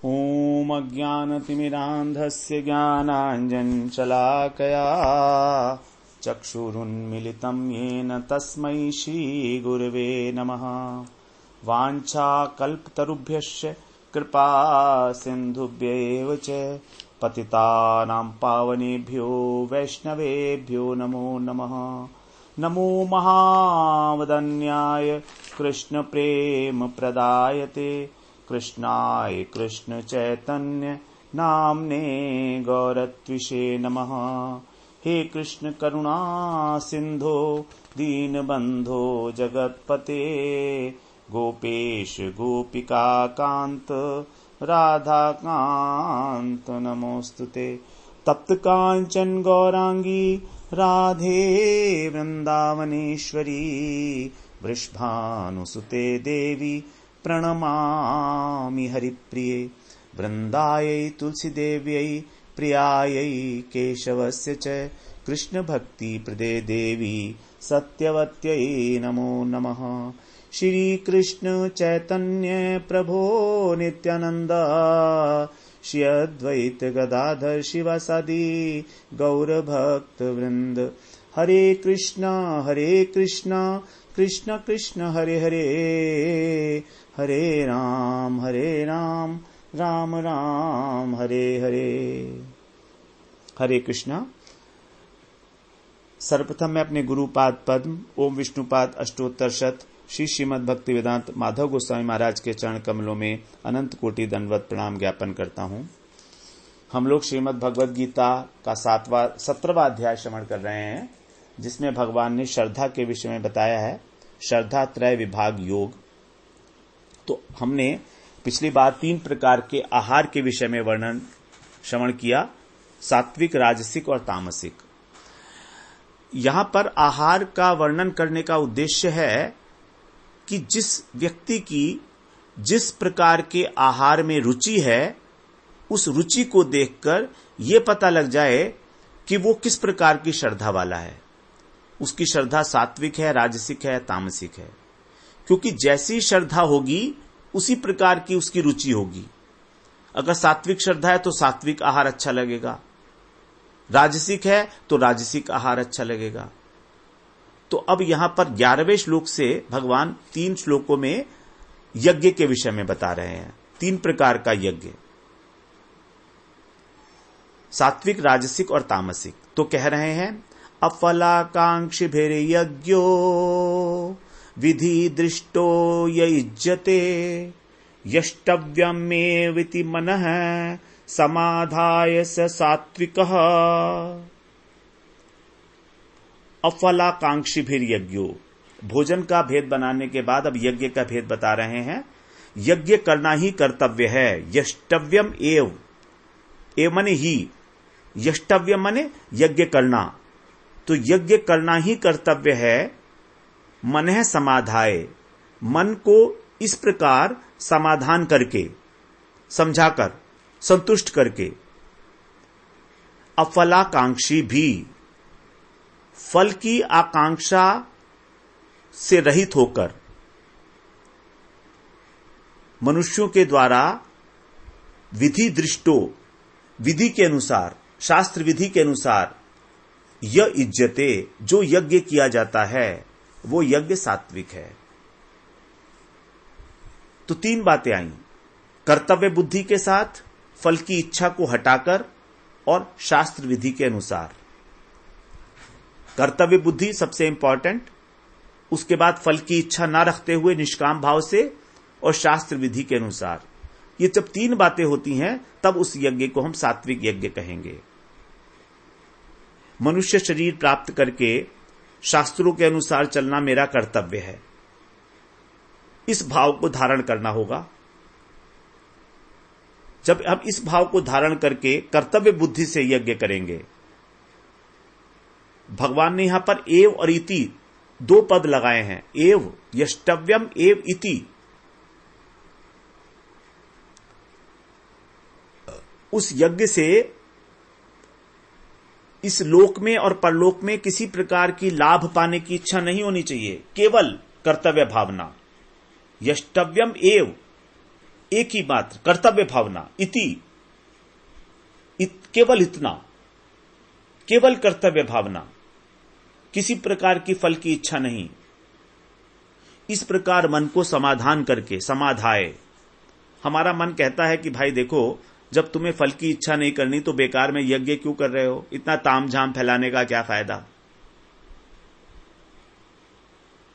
ॐ अज्ञानतिमिरान्धस्य ज्ञानाञ्जनशलाकया चक्षुरुन्मिलितं येन तस्मै श्रीगुरवे नमः। वाञ्छाकल्पतरुभ्यश्च कृपा सिन्धुभ्यैव च पतितानां पावनेभ्यो वैष्णवेभ्यो नमो नमः। नमो महावदन्याय कृष्णप्रेमप्रदायते कृष्णाय कृष्णचैतन्य नाम्ने गौरत्विषे नमः। हे कृष्ण करुणा सिंधो दीनबंधो जगत्पते गोपेश गोपिका कांत राधा कांत नमोस्तुते। तप्त कांचन गौरांगी राधे वृंदावनेश्वरी वृषभानुसुते देवी प्रणमामि हरिप्रिये। वृन्दायै तुलसीदेव्यै प्रियायै केशवस्य च कृष्णभक्तिप्रदे देवी सत्यवत्यै नमो नमः। श्रीकृष्ण चैतन्य प्रभो नित्यानन्द श्री अद्वैत गदाधर शिवासादि गौरभक्तवृन्द। हरे कृष्णा कृष्ण कृष्ण हरे हरे हरे राम राम राम हरे हरे। हरे कृष्णा। सर्वप्रथम मैं अपने गुरुपाद पद्म ओम विष्णुपाद अष्टोत्तर शत श्री श्रीमद् भक्ति वेदांत माधव गोस्वामी महाराज के चरण कमलों में अनंत कोटि दंडवत प्रणाम ज्ञापन करता हूं। हम लोग श्रीमद् भगवद गीता का 17वां अध्याय श्रवण कर रहे हैं, जिसमें भगवान ने श्रद्धा के विषय में बताया है, श्रद्धा त्रय विभाग योग। तो हमने पिछली बार 3 प्रकार के आहार के विषय में वर्णन श्रवण किया, सात्विक, राजसिक और तामसिक। यहां पर आहार का वर्णन करने का उद्देश्य है कि जिस व्यक्ति की जिस प्रकार के आहार में रुचि है, उस रुचि को देखकर यह पता लग जाए कि वो किस प्रकार की श्रद्धा वाला है। उसकी श्रद्धा सात्विक है, राजसिक है, तामसिक है। क्योंकि जैसी श्रद्धा होगी उसी प्रकार की उसकी रुचि होगी। अगर सात्विक श्रद्धा है तो सात्विक आहार अच्छा लगेगा, राजसिक है तो राजसिक आहार अच्छा लगेगा। तो अब यहां पर 11वें श्लोक से भगवान 3 श्लोकों में यज्ञ के विषय में बता रहे हैं। 3 प्रकार का यज्ञ, सात्विक, राजसिक और तामसिक। तो कह रहे हैं अफलाकांक्षिभिर्यज्ञो विधि दृष्टो युज्यते यष्टव्यमेवेति मनः समाधाय स सात्विकः। अफलाकांक्षिभिर्यज्ञो, भोजन का भेद बनाने के बाद अब यज्ञ का भेद बता रहे हैं। यज्ञ करना ही कर्तव्य है। यष्टव्यम एव मने ही, यष्टव्य मने यज्ञ करना, तो यज्ञ करना ही कर्तव्य है। मन है समाधाय, मन को इस प्रकार समाधान करके, समझाकर, संतुष्ट करके। अफलाकांक्षी भी, फल की आकांक्षा से रहित होकर मनुष्यों के द्वारा विधि दृष्टो, विधि के अनुसार, शास्त्र विधि के अनुसार यह इज्जते, जो यज्ञ किया जाता है वो यज्ञ सात्विक है। तो 3 बातें आई, कर्तव्य बुद्धि के साथ, फल की इच्छा को हटाकर और शास्त्र विधि के अनुसार। कर्तव्य बुद्धि सबसे इंपॉर्टेंट, उसके बाद फल की इच्छा ना रखते हुए निष्काम भाव से, और शास्त्र विधि के अनुसार। ये जब 3 बातें होती हैं तब उस यज्ञ को हम सात्विक यज्ञ कहेंगे। मनुष्य शरीर प्राप्त करके शास्त्रों के अनुसार चलना मेरा कर्तव्य है, इस भाव को धारण करना होगा। जब हम इस भाव को धारण करके कर्तव्य बुद्धि से यज्ञ करेंगे, भगवान ने यहां पर एव और इति 2 पद लगाए हैं। एव, यष्टव्यम एव इति। उस यज्ञ से इस लोक में और परलोक में किसी प्रकार की लाभ पाने की इच्छा नहीं होनी चाहिए, केवल कर्तव्य भावना। यष्टव्यम एव, एक ही बात, कर्तव्य भावना, केवल इतना, केवल कर्तव्य भावना, किसी प्रकार की फल की इच्छा नहीं। इस प्रकार मन को समाधान करके, समाधाय, हमारा मन कहता है कि भाई देखो, जब तुम्हें फल की इच्छा नहीं करनी तो बेकार में यज्ञ क्यों कर रहे हो, इतना तामझाम फैलाने का क्या फायदा,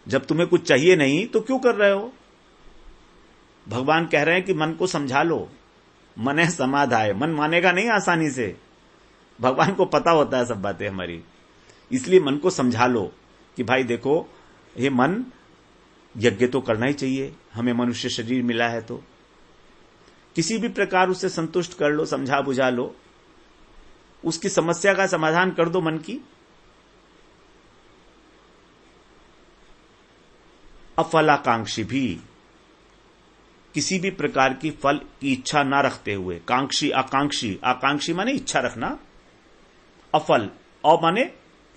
जब तुम्हें कुछ चाहिए नहीं तो क्यों कर रहे हो। भगवान कह रहे हैं कि मन को समझा लो, मन है समाधाय, मन मानेगा नहीं आसानी से, भगवान को पता होता है सब बातें हमारी, इसलिए मन को समझा लो कि भाई देखो ये मन, यज्ञ तो करना ही चाहिए, हमें मनुष्य शरीर मिला है तो किसी भी प्रकार उससे संतुष्ट कर लो, समझा बुझा लो, उसकी समस्या का समाधान कर दो मन की। अफलाकांक्षी भी, किसी भी प्रकार की फल की इच्छा ना रखते हुए, कांक्षी, आकांक्षी, आकांक्षी माने इच्छा रखना, अफल, और माने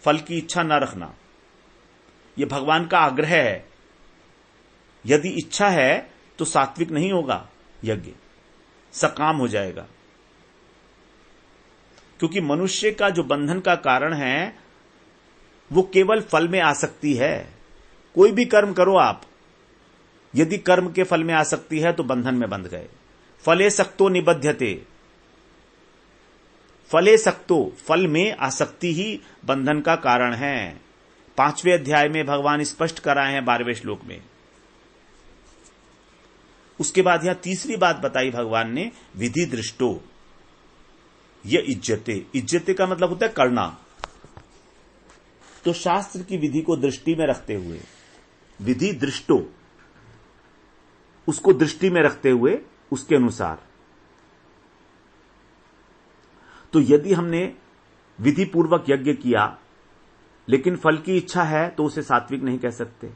फल की इच्छा ना रखना, यह भगवान का आग्रह है। यदि इच्छा है तो सात्विक नहीं होगा यज्ञ, सकाम हो जाएगा, क्योंकि मनुष्य का जो बंधन का कारण है वो केवल फल में आसक्ति है। कोई भी कर्म करो आप, यदि कर्म के फल में आसक्ति है तो बंधन में बंध गए। फले सक्तो निबध्यते, फले सक्तो, फल में आसक्ति ही बंधन का कारण है। 5वें अध्याय में भगवान स्पष्ट कराए हैं 12वें श्लोक में। उसके बाद यहां तीसरी बात बताई भगवान ने, विधि दृष्टो, यह इज्जते, इज्जते का मतलब होता है करना, तो शास्त्र की विधि को दृष्टि में रखते हुए, विधि दृष्टो, उसको दृष्टि में रखते हुए उसके अनुसार। तो यदि हमने विधि पूर्वक यज्ञ किया लेकिन फल की इच्छा है तो उसे सात्विक नहीं कह सकते।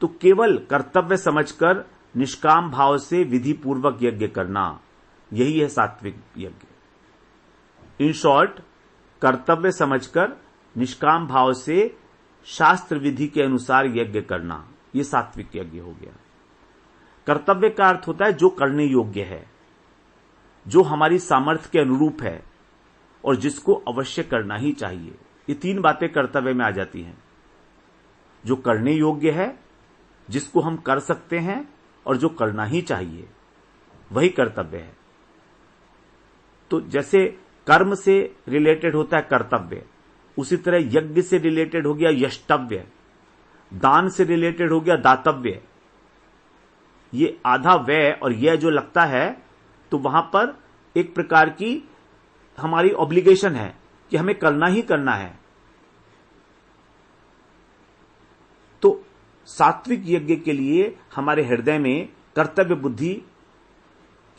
तो केवल कर्तव्य समझकर निष्काम भाव से विधि पूर्वक यज्ञ करना, यही है सात्विक यज्ञ। इन शॉर्ट, कर्तव्य समझकर निष्काम भाव से शास्त्र विधि के अनुसार यज्ञ करना, यह सात्विक यज्ञ हो गया। कर्तव्य का अर्थ होता है जो करने योग्य है, जो हमारी सामर्थ्य के अनुरूप है और जिसको अवश्य करना ही चाहिए। ये 3 बातें कर्तव्य में आ जाती हैं, जो करने योग्य है, जिसको हम कर सकते हैं और जो करना ही चाहिए, वही कर्तव्य है। तो जैसे कर्म से रिलेटेड होता है कर्तव्य, उसी तरह यज्ञ से रिलेटेड हो गया यष्टव्य, दान से रिलेटेड हो गया दातव्य। ये आधा व्यय और यह जो लगता है तो वहां पर एक प्रकार की हमारी ऑब्लिगेशन है कि हमें करना ही करना है। तो सात्विक यज्ञ के लिए हमारे हृदय में कर्तव्य बुद्धि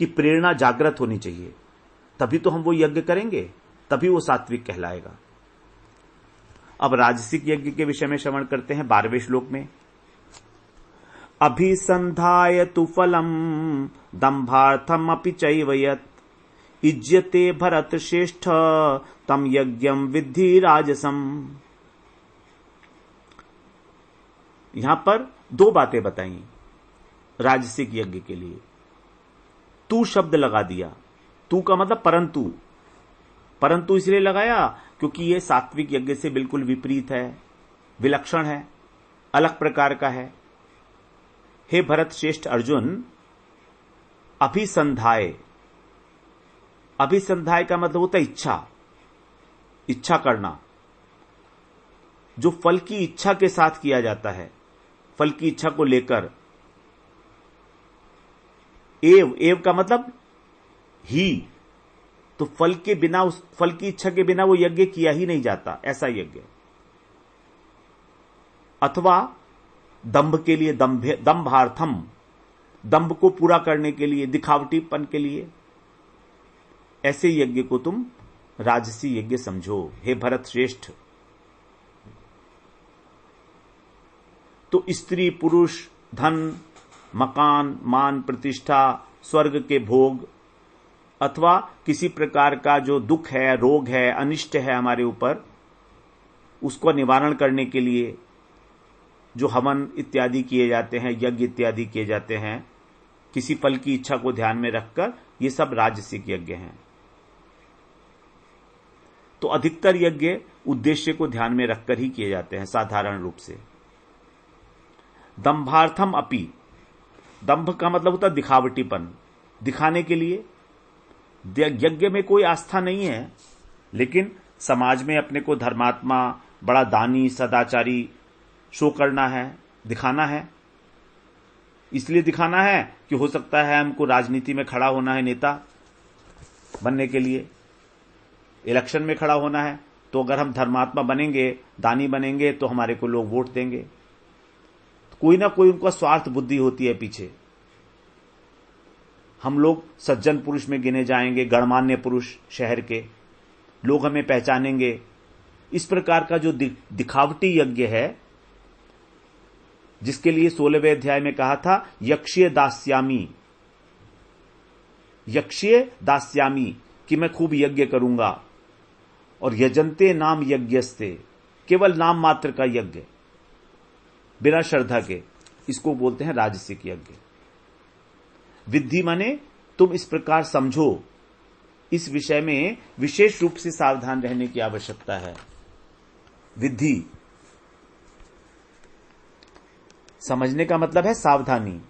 की प्रेरणा जागृत होनी चाहिए, तभी तो हम वो यज्ञ करेंगे, तभी वो सात्विक कहलाएगा। अब राजसिक यज्ञ के विषय में श्रवण करते हैं 12वें श्लोक में। अभिसंधाय तु फलम दंभार्थम अपि चैव यत् इज्यते भरत श्रेष्ठ तम यज्ञम विद्धि राजसम। यहां पर 2 बातें बताई राजसिक यज्ञ के लिए। तू शब्द लगा दिया, तू का मतलब परंतु, परंतु इसलिए लगाया क्योंकि यह सात्विक यज्ञ से बिल्कुल विपरीत है, विलक्षण है, अलग प्रकार का है। हे भरत श्रेष्ठ अर्जुन, अभिसंधाय, अभिसंधाय का मतलब होता है इच्छा, इच्छा करना, जो फल की इच्छा के साथ किया जाता है, फल की इच्छा को लेकर। एव का मतलब ही, तो फल के बिना, उस फल की इच्छा के बिना वो यज्ञ किया ही नहीं जाता, ऐसा यज्ञ। अथवा दंभ के लिए, दंभार्थम, दंभ को पूरा करने के लिए, दिखावटीपन के लिए, ऐसे यज्ञ को तुम राजसी यज्ञ समझो हे भरत श्रेष्ठ। तो स्त्री, पुरुष, धन, मकान, मान, प्रतिष्ठा, स्वर्ग के भोग, अथवा किसी प्रकार का जो दुख है, रोग है, अनिष्ट है हमारे ऊपर, उसको निवारण करने के लिए जो हवन इत्यादि किए जाते हैं, यज्ञ इत्यादि किए जाते हैं, किसी फल की इच्छा को ध्यान में रखकर, ये सब राजसिक यज्ञ हैं। तो अधिकतर यज्ञ उद्देश्य को ध्यान में रखकर ही किए जाते हैं साधारण रूप से। दंभार्थम अपि, दंभ का मतलब होता है दिखावटीपन, दिखाने के लिए। यज्ञ में कोई आस्था नहीं है, लेकिन समाज में अपने को धर्मात्मा, बड़ा दानी, सदाचारी शो करना है, दिखाना है। इसलिए दिखाना है कि हो सकता है हमको राजनीति में खड़ा होना है, नेता बनने के लिए, इलेक्शन में खड़ा होना है, तो अगर हम धर्मात्मा बनेंगे, दानी बनेंगे, तो हमारे को लोग वोट देंगे। तो कोई ना कोई उनका स्वार्थ बुद्धि होती है पीछे। हम लोग सज्जन पुरुष में गिने जाएंगे, गणमान्य पुरुष शहर के लोग हमें पहचानेंगे। इस प्रकार का जो दिखावटी यज्ञ है, जिसके लिए 16वें अध्याय में कहा था यक्षीय दास्यामी, यक्षीय दास्यामी, कि मैं खूब यज्ञ करूंगा। और यजंते नाम यज्ञस्ते, केवल नाम मात्र का यज्ञ, बिना श्रद्धा के, इसको बोलते हैं राजसिक यज्ञ। विधि माने तुम इस प्रकार समझो। इस विषय में विशेष रूप से सावधान रहने की आवश्यकता है। विधि समझने का मतलब है सावधानी।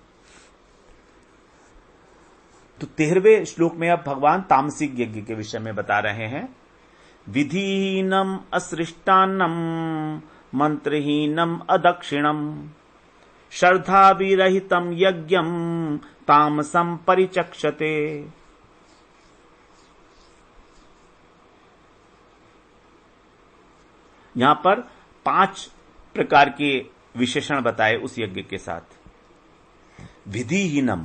तो 13वें श्लोक में अब भगवान तामसिक यज्ञ के विषय में बता रहे हैं। विधिहीनम असृष्टान्नम मंत्रहीनम अदक्षिणम श्रद्धा विरहितम यज्ञम तामसम परिचक्षते। यहां पर 5 प्रकार के विशेषण बताए उस यज्ञ के साथ। विधिहीनम,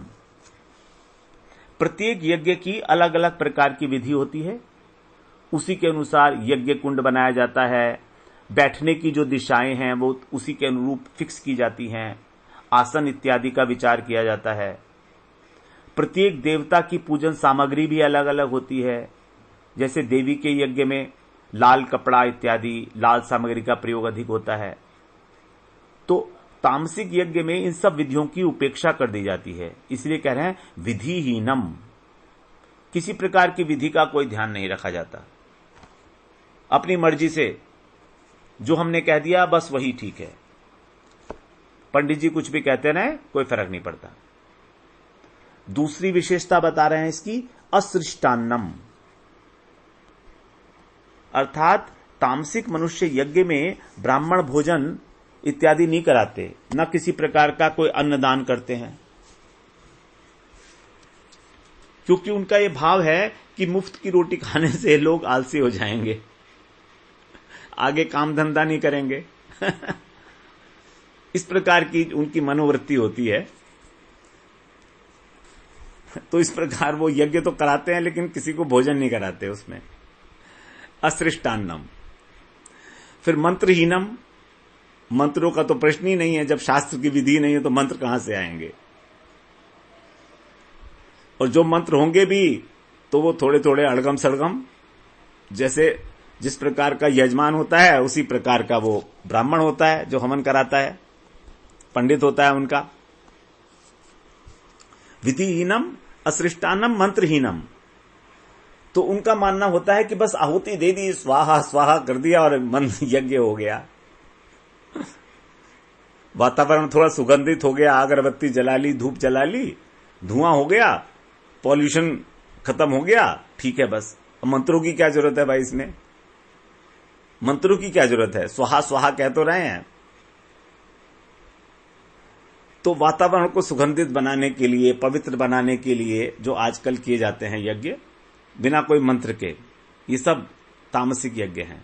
प्रत्येक यज्ञ की अलग अलग प्रकार की विधि होती है, उसी के अनुसार यज्ञ कुंड बनाया जाता है। बैठने की जो दिशाएं हैं वो उसी के अनुरूप फिक्स की जाती हैं। आसन इत्यादि का विचार किया जाता है। प्रत्येक देवता की पूजन सामग्री भी अलग अलग होती है। जैसे देवी के यज्ञ में लाल कपड़ा इत्यादि, लाल सामग्री का प्रयोग अधिक होता है। तो तामसिक यज्ञ में इन सब विधियों की उपेक्षा कर दी जाती है। इसलिए कह रहे हैं विधिहीनम, किसी प्रकार की विधि का कोई ध्यान नहीं रखा जाता। अपनी मर्जी से जो हमने कह दिया बस वही ठीक है। पंडित जी कुछ भी कहते रहे, कोई फर्क नहीं पड़ता। दूसरी विशेषता बता रहे हैं इसकी, असृष्टान्नम, अर्थात तामसिक मनुष्य यज्ञ में ब्राह्मण भोजन इत्यादि नहीं कराते, न किसी प्रकार का कोई अन्नदान करते हैं, क्योंकि उनका यह भाव है कि मुफ्त की रोटी खाने से लोग आलसी हो जाएंगे, आगे काम धंधा नहीं करेंगे। इस प्रकार की उनकी मनोवृत्ति होती है। तो इस प्रकार वो यज्ञ तो कराते हैं लेकिन किसी को भोजन नहीं कराते उसमें। असृष्टान्नम। फिर मंत्रहीनम, मंत्रों का तो प्रश्न ही नहीं है। जब शास्त्र की विधि नहीं है तो मंत्र कहां से आएंगे। और जो मंत्र होंगे भी तो वो थोड़े थोड़े अड़गम सड़गम, जैसे जिस प्रकार का यजमान होता है उसी प्रकार का वो ब्राह्मण होता है जो हवन कराता है, पंडित होता है उनका। विधिहीनम असृष्टानम मंत्रहीनम। तो उनका मानना होता है कि बस आहुति दे दी, स्वाहा स्वाहा कर दिया और मंत्र यज्ञ हो गया। वातावरण थोड़ा सुगंधित हो गया, अगरबत्ती जला ली, धूप जला ली, धुआं हो गया, पॉल्यूशन खत्म हो गया, ठीक है बस। मंत्रों की क्या जरूरत है भाई इसमें? मंत्रों की क्या जरूरत है? स्वाहा स्वाहा कह तो रहे हैं। तो वातावरण को सुगंधित बनाने के लिए, पवित्र बनाने के लिए जो आजकल किए जाते हैं यज्ञ बिना कोई मंत्र के, ये सब तामसिक यज्ञ हैं।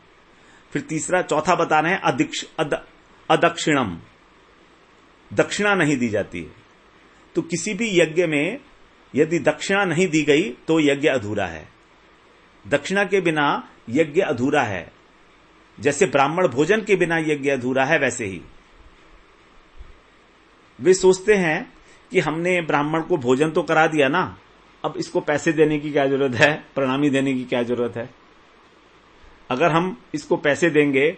फिर चौथा बता रहे हैं अदक्षिणम, दक्षिणा नहीं दी जाती है। तो किसी भी यज्ञ में यदि दक्षिणा नहीं दी गई तो यज्ञ अधूरा है। दक्षिणा के बिना यज्ञ अधूरा है। जैसे ब्राह्मण भोजन के बिना यज्ञ अधूरा है, वैसे ही वे सोचते हैं कि हमने ब्राह्मण को भोजन तो करा दिया ना, अब इसको पैसे देने की क्या जरूरत है, प्रणामी देने की क्या जरूरत है। अगर हम इसको पैसे देंगे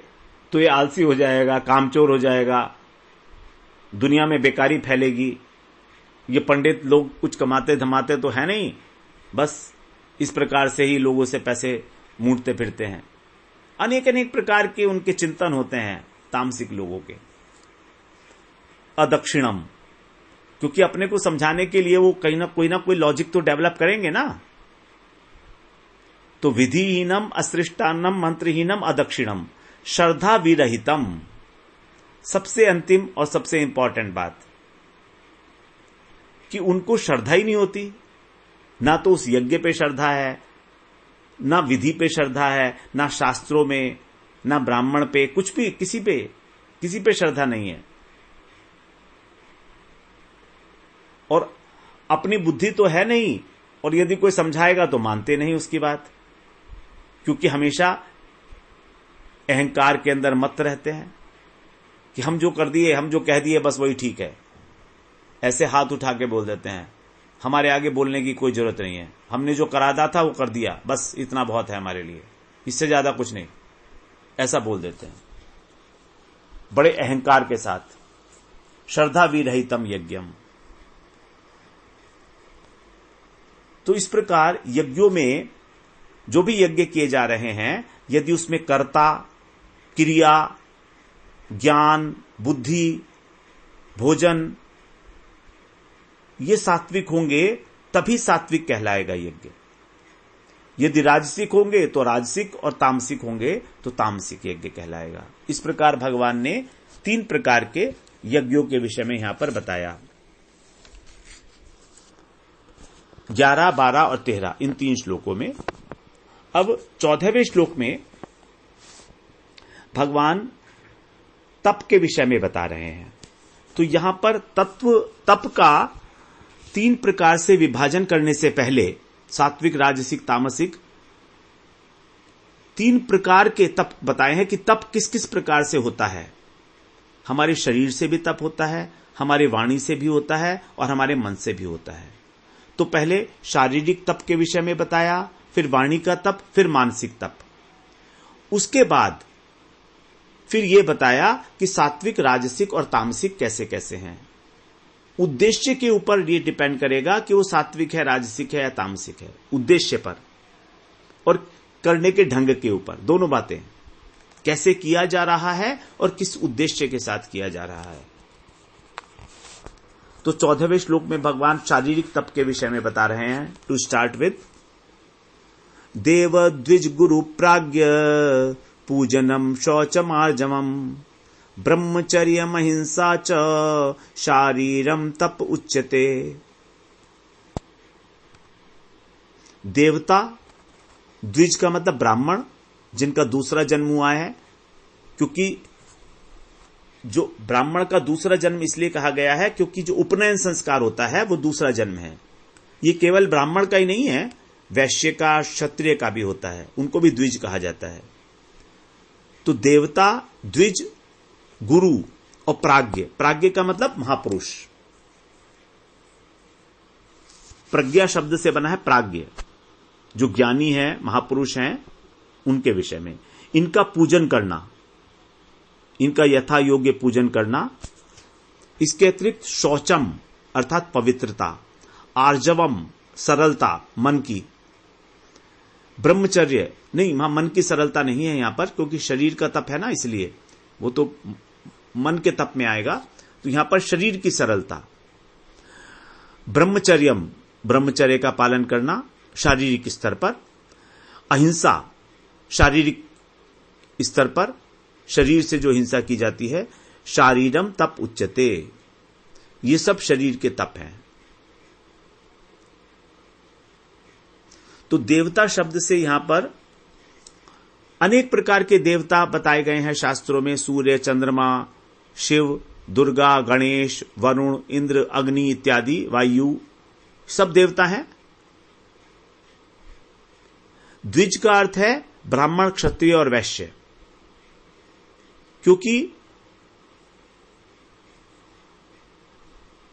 तो ये आलसी हो जाएगा, कामचोर हो जाएगा, दुनिया में बेकारी फैलेगी। ये पंडित लोग कुछ कमाते धमाते तो है नहीं, बस इस प्रकार से ही लोगों से पैसे मूंढते फिरते हैं। अनेक अनेक प्रकार के उनके चिंतन होते हैं तामसिक लोगों के। अदक्षिणम, क्योंकि अपने को समझाने के लिए वो कहीं ना कोई लॉजिक तो डेवलप करेंगे ना। तो विधिहीनम असृष्टान्नम मंत्रहीनम अदक्षिणम श्रद्धा विरहितम। सबसे अंतिम और सबसे इंपॉर्टेंट बात कि उनको श्रद्धा ही नहीं होती, ना तो उस यज्ञ पे श्रद्धा है, ना विधि पे श्रद्धा है, ना शास्त्रों में, ना ब्राह्मण पे, कुछ भी किसी पे श्रद्धा नहीं है। और अपनी बुद्धि तो है नहीं, और यदि कोई समझाएगा तो मानते नहीं उसकी बात, क्योंकि हमेशा अहंकार के अंदर मत रहते हैं कि हम जो कर दिए, हम जो कह दिए बस वही ठीक है। ऐसे हाथ उठा के बोल देते हैं, हमारे आगे बोलने की कोई जरूरत नहीं है, हमने जो करादा था वो कर दिया, बस इतना बहुत है हमारे लिए, इससे ज्यादा कुछ नहीं, ऐसा बोल देते हैं बड़े अहंकार के साथ। श्रद्धा विरहितम यज्ञम। तो इस प्रकार यज्ञों में जो भी यज्ञ किए जा रहे हैं, यदि उसमें कर्ता, क्रिया, ज्ञान, बुद्धि, भोजन ये सात्विक होंगे तभी सात्विक कहलाएगा यज्ञ। यदि राजसिक होंगे तो राजसिक, और तामसिक होंगे तो तामसिक यज्ञ कहलाएगा। इस प्रकार भगवान ने 3 प्रकार के यज्ञों के विषय में यहां पर बताया। 11, 12 और 13 इन 3 श्लोकों में। अब 14वें श्लोक में भगवान तप के विषय में बता रहे हैं। तो यहां पर तप का 3 प्रकार से विभाजन करने से पहले, सात्विक, राजसिक, तामसिक, 3 प्रकार के तप बताए हैं कि तप किस किस प्रकार से होता है। हमारे शरीर से भी तप होता है, हमारे वाणी से भी होता है, और हमारे मन से भी होता है। तो पहले शारीरिक तप के विषय में बताया, फिर वाणी का तप, फिर मानसिक तप। उसके बाद फिर यह बताया कि सात्विक, राजसिक और तामसिक कैसे कैसे हैं। उद्देश्य के ऊपर ये डिपेंड करेगा कि वो सात्विक है, राजसिक है या तामसिक है, उद्देश्य पर और करने के ढंग के ऊपर। दोनों बातें, कैसे किया जा रहा है और किस उद्देश्य के साथ किया जा रहा है। तो 14वें श्लोक में भगवान शारीरिक तप के विषय में बता रहे हैं। टू स्टार्ट विद, देव द्विज गुरु प्राज्ञ पूजनम शौचमार्जवम ब्रह्मचर्यम अहिंसा च शारीरम तप उच्यते। देवता, द्विज का मतलब ब्राह्मण, जिनका दूसरा जन्म हुआ है, क्योंकि जो ब्राह्मण का दूसरा जन्म इसलिए कहा गया है क्योंकि जो उपनयन संस्कार होता है वो दूसरा जन्म है। ये केवल ब्राह्मण का ही नहीं है, वैश्य का, क्षत्रिय का भी होता है, उनको भी द्विज कहा जाता है। तो देवता, द्विज, गुरु और प्राज्ञ। प्राज्ञ का मतलब महापुरुष, प्रज्ञा शब्द से बना है प्राज्ञ, जो ज्ञानी है, महापुरुष हैं, उनके विषय में इनका पूजन करना, इनका यथा योग्य पूजन करना। इसके अतिरिक्त शौचम अर्थात पवित्रता, आर्जवम सरलता मन की, ब्रह्मचर्य नहीं, वहां मन की सरलता नहीं है यहां पर, क्योंकि शरीर का तप है ना, इसलिए वो तो मन के तप में आएगा। तो यहां पर शरीर की सरलता। ब्रह्मचर्यम, ब्रह्मचर्य का पालन करना शारीरिक स्तर पर। अहिंसा, शारीरिक स्तर पर शरीर से जो हिंसा की जाती है। शारीरम तप उच्यते, ये सब शरीर के तप हैं। तो देवता शब्द से यहां पर अनेक प्रकार के देवता बताए गए हैं शास्त्रों में। सूर्य, चंद्रमा, शिव, दुर्गा, गणेश, वरुण, इंद्र, अग्नि इत्यादि, वायु, सब देवता हैं। द्विज का अर्थ है ब्राह्मण, क्षत्रिय और वैश्य, क्योंकि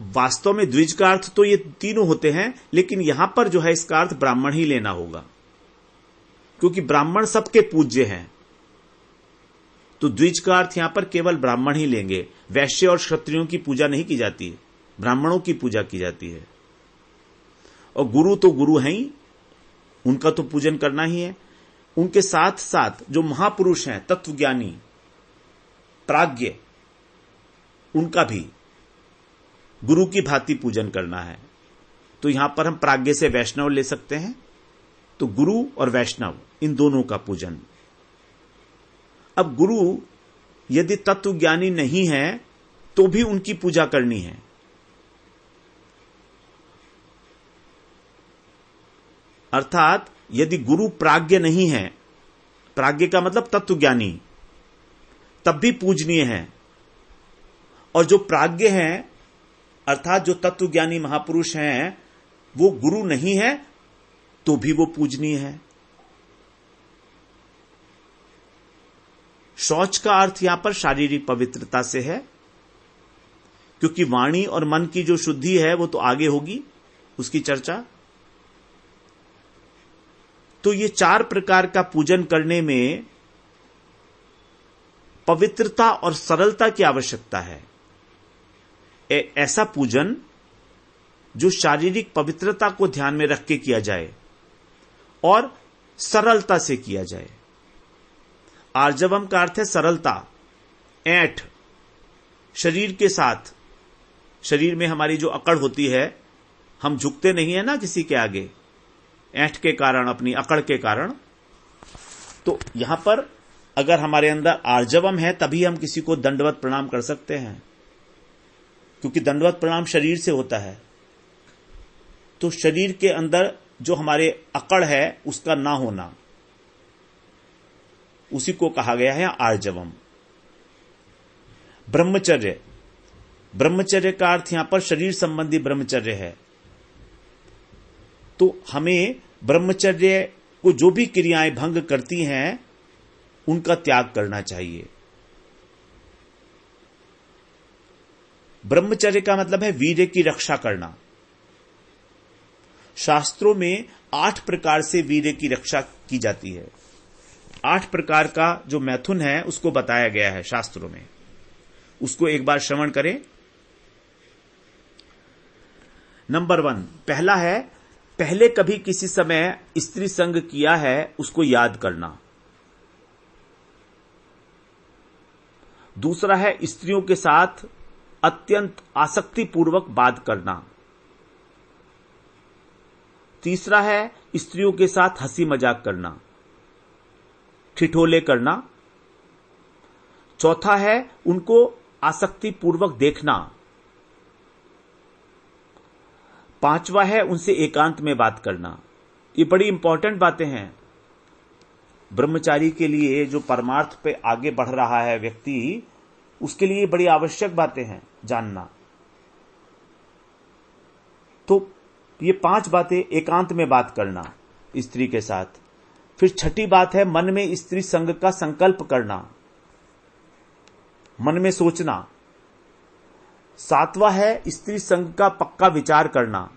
वास्तव में द्विज का अर्थ तो ये तीनों होते हैं, लेकिन यहां पर जो है इसका अर्थ ब्राह्मण ही लेना होगा, क्योंकि ब्राह्मण सबके पूज्य हैं। तो द्विज का अर्थ यहां पर केवल ब्राह्मण ही लेंगे। वैश्य और क्षत्रियों की पूजा नहीं की जाती, ब्राह्मणों की पूजा की जाती है। और गुरु तो गुरु हैं ही, उनका तो पूजन करना ही है। उनके साथ साथ जो महापुरुष हैं, तत्वज्ञानी, प्राज्ञ, उनका भी गुरु की भांति पूजन करना है। तो यहां पर हम प्राज्ञ से वैष्णव ले सकते हैं। तो गुरु और वैष्णव इन दोनों का पूजन। अब गुरु यदि तत्वज्ञानी नहीं है तो भी उनकी पूजा करनी है। अर्थात यदि गुरु प्राज्ञ नहीं है, प्राज्ञ का मतलब तत्वज्ञानी, तब भी पूजनीय है। और जो प्राज्ञ हैं, अर्थात जो तत्वज्ञानी महापुरुष हैं, वो गुरु नहीं है तो भी वो पूजनीय है। शौच का अर्थ यहां पर शारीरिक पवित्रता से है, क्योंकि वाणी और मन की जो शुद्धि है वो तो आगे होगी, उसकी चर्चा। तो ये 4 प्रकार का पूजन करने में पवित्रता और सरलता की आवश्यकता है। ऐसा पूजन जो शारीरिक पवित्रता को ध्यान में रख के किया जाए और सरलता से किया जाए। आर्जवम का अर्थ है सरलता, ऐंठ, शरीर के साथ। शरीर में हमारी जो अकड़ होती है, हम झुकते नहीं है ना किसी के आगे, ऐंठ के कारण, अपनी अकड़ के कारण। तो यहां पर अगर हमारे अंदर आर्जवम है तभी हम किसी को दंडवत प्रणाम कर सकते हैं, क्योंकि दंडवत प्रणाम शरीर से होता है। तो शरीर के अंदर जो हमारे अकड़ है उसका ना होना, उसी को कहा गया है आर्जवम। ब्रह्मचर्य, ब्रह्मचर्य का अर्थ यहां पर शरीर संबंधी ब्रह्मचर्य है। तो हमें ब्रह्मचर्य को जो भी क्रियाएं भंग करती हैं उनका त्याग करना चाहिए। ब्रह्मचर्य का मतलब है वीर्य की रक्षा करना। शास्त्रों में 8 प्रकार से वीर्य की रक्षा की जाती है। 8 प्रकार का जो मैथुन है उसको बताया गया है शास्त्रों में, उसको एक बार श्रवण करें। नंबर 1, पहला है, पहले कभी किसी समय स्त्री संग किया है उसको याद करना। दूसरा है स्त्रियों के साथ अत्यंत आसक्तिपूर्वक बात करना। तीसरा है स्त्रियों के साथ हंसी मजाक करना, ठिठोले करना। चौथा है उनको आसक्तिपूर्वक देखना। पांचवा है उनसे एकांत में बात करना। ये बड़ी इंपॉर्टेंट बातें हैं ब्रह्मचारी के लिए। जो परमार्थ पे आगे बढ़ रहा है व्यक्ति, उसके लिए बड़ी आवश्यक बातें हैं जानना। तो ये 5 बातें, एकांत में बात करना स्त्री के साथ। फिर छठी बात है मन में स्त्री संग का संकल्प करना, मन में सोचना। 7वां है स्त्री संग का पक्का विचार करना।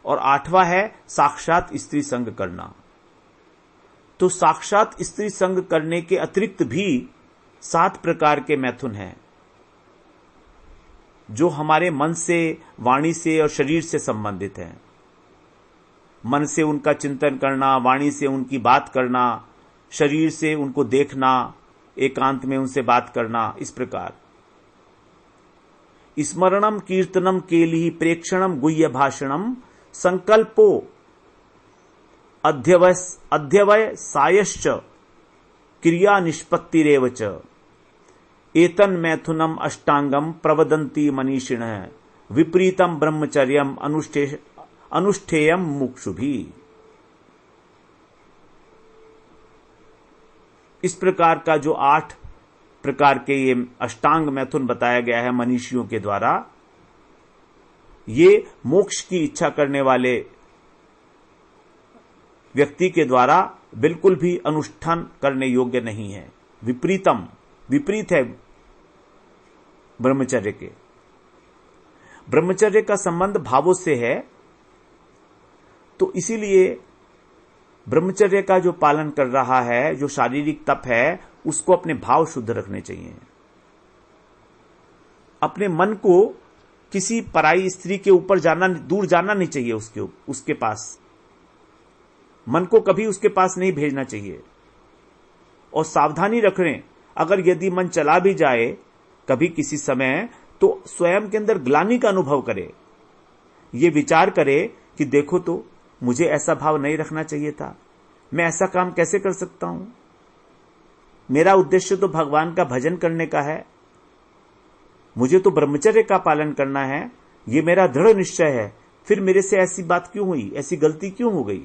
और 8वां है साक्षात स्त्री संग करना। तो साक्षात स्त्री संग करने के अतिरिक्त भी 7 प्रकार के मैथुन हैं जो हमारे मन से, वाणी से और शरीर से संबंधित हैं। मन से उनका चिंतन करना, वाणी से उनकी बात करना, शरीर से उनको देखना, एकांत में उनसे बात करना। इस प्रकार स्मरणम कीर्तनम केली प्रेक्षणम गुह्य भाषणम संकल्पो अध्यवय सायश्च क्रिया निष्पत्तिरेव च एतन मैथुनम अष्टांगम प्रवदन्ति मनीषिणः विपरीतम ब्रह्मचर्यम अनुष्ठेयम मुमुक्षुभि। इस प्रकार का जो 8 प्रकार के ये अष्टांग मैथुन बताया गया है मनीषियों के द्वारा, ये मोक्ष की इच्छा करने वाले व्यक्ति के द्वारा बिल्कुल भी अनुष्ठान करने योग्य नहीं है। विपरीतम, विपरीत है ब्रह्मचर्य के। ब्रह्मचर्य का संबंध भावों से है, तो इसीलिए ब्रह्मचर्य का जो पालन कर रहा है, जो शारीरिक तप है, उसको अपने भाव शुद्ध रखने चाहिए। अपने मन को किसी पराई स्त्री के ऊपर दूर जाना नहीं चाहिए, उसके पास मन को कभी उसके पास नहीं भेजना चाहिए। और सावधानी रखें, अगर यदि मन चला भी जाए कभी किसी समय, तो स्वयं के अंदर ग्लानि का अनुभव करे, ये विचार करे कि देखो तो मुझे ऐसा भाव नहीं रखना चाहिए था, मैं ऐसा काम कैसे कर सकता हूं, मेरा उद्देश्य तो भगवान का भजन करने का है, मुझे तो ब्रह्मचर्य का पालन करना है, ये मेरा दृढ़ निश्चय है, फिर मेरे से ऐसी बात क्यों हुई, ऐसी गलती क्यों हो गई।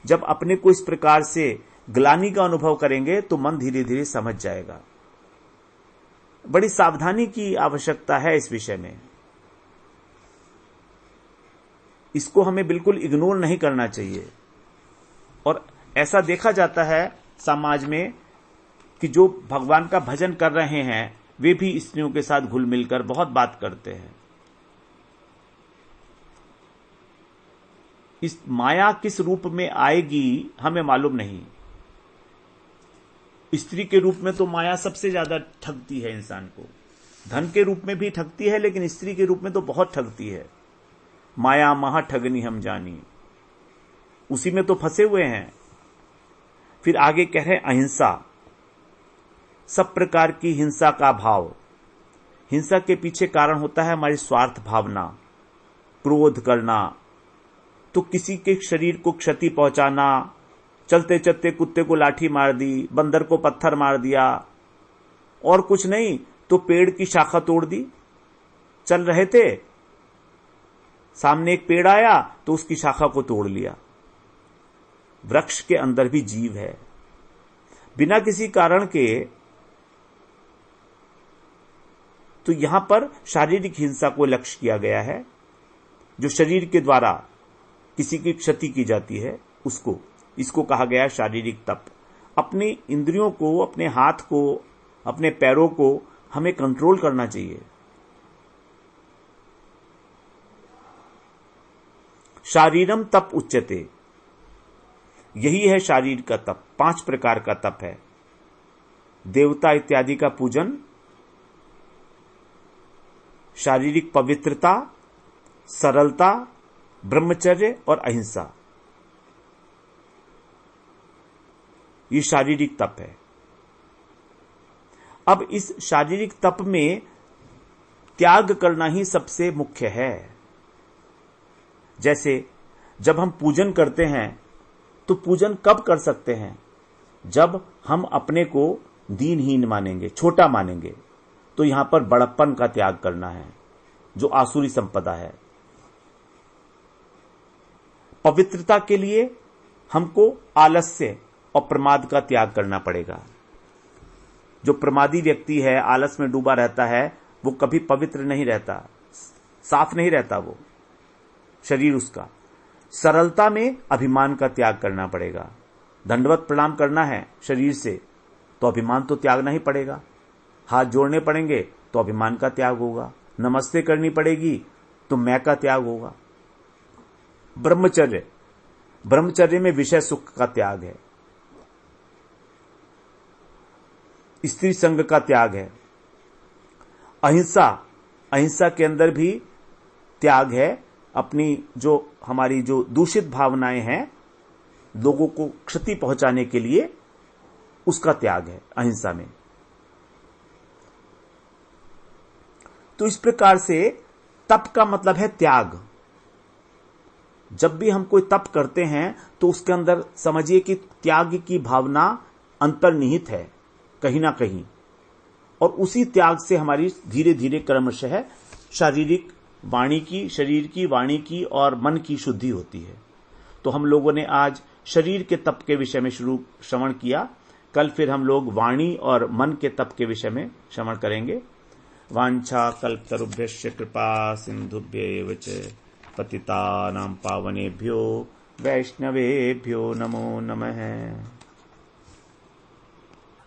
जब अपने को इस प्रकार से ग्लानि का अनुभव करेंगे तो मन धीरे धीरे समझ जाएगा। बड़ी सावधानी की आवश्यकता है इस विषय में, इसको हमें बिल्कुल इग्नोर नहीं करना चाहिए। और ऐसा देखा जाता है समाज में कि जो भगवान का भजन कर रहे हैं वे भी स्त्रियों के साथ घुल मिलकर बहुत बात करते हैं। इस माया किस रूप में आएगी हमें मालूम नहीं। स्त्री के रूप में तो माया सबसे ज्यादा ठगती है इंसान को, धन के रूप में भी ठगती है, लेकिन स्त्री के रूप में तो बहुत ठगती है। माया महा ठगनी हम जानी, उसी में तो फंसे हुए हैं। फिर आगे कह रहे अहिंसा, सब प्रकार की हिंसा का भाव। हिंसा के पीछे कारण होता है हमारी स्वार्थ भावना, क्रोध करना, तो किसी के शरीर को क्षति पहुंचाना, चलते चलते कुत्ते को लाठी मार दी, बंदर को पत्थर मार दिया, और कुछ नहीं तो पेड़ की शाखा तोड़ दी। चल रहे थे, सामने एक पेड़ आया तो उसकी शाखा को तोड़ लिया। वृक्ष के अंदर भी जीव है, बिना किसी कारण के। तो यहां पर शारीरिक हिंसा को लक्ष्य किया गया है, जो शरीर के द्वारा किसी की क्षति की जाती है इसको कहा गया है शारीरिक तप। अपनी इंद्रियों को, अपने हाथ को, अपने पैरों को हमें कंट्रोल करना चाहिए। शारीरम तप उच्यते, यही है शरीर का तप। 5 प्रकार का तप है, देवता इत्यादि का पूजन, शारीरिक पवित्रता, सरलता, ब्रह्मचर्य और अहिंसा, ये शारीरिक तप है। अब इस शारीरिक तप में त्याग करना ही सबसे मुख्य है। जैसे जब हम पूजन करते हैं तो पूजन कब कर सकते हैं, जब हम अपने को दीनहीन मानेंगे, छोटा मानेंगे, तो यहां पर बड़प्पन का त्याग करना है जो आसुरी संपदा है। पवित्रता के लिए हमको आलस्य और प्रमाद का त्याग करना पड़ेगा। जो प्रमादी व्यक्ति है, आलस में डूबा रहता है, वो कभी पवित्र नहीं रहता, साफ नहीं रहता वो शरीर उसका। सरलता में अभिमान का त्याग करना पड़ेगा। दंडवत प्रणाम करना है शरीर से तो अभिमान तो त्यागना ही पड़ेगा। हाथ जोड़ने पड़ेंगे तो अभिमान का त्याग होगा। नमस्ते करनी पड़ेगी तो मैं का त्याग होगा। ब्रह्मचर्य, ब्रह्मचर्य में विषय सुख का त्याग है, स्त्री संग का त्याग है। अहिंसा, अहिंसा के अंदर भी त्याग है। अपनी जो हमारी जो दूषित भावनाएं हैं, लोगों को क्षति पहुंचाने के लिए, उसका त्याग है अहिंसा में। तो इस प्रकार से तप का मतलब है त्याग। जब भी हम कोई तप करते हैं तो उसके अंदर समझिए कि त्याग की भावना अंतर्निहित है कहीं ना कहीं, और उसी त्याग से हमारी धीरे धीरे क्रमशः शारीरिक वाणी की, शरीर की, वाणी की और मन की शुद्धि होती है। तो हम लोगों ने आज शरीर के तप के विषय में श्रवण किया। कल फिर हम लोग वाणी और मन के तप के विषय में श्रवण करेंगे। वांछा कल्पतरुभ्यश्च कृपा सिंधुभ्यैव च पतितानां पावनेभ्यो वैष्णवेभ्यो नमो नमः।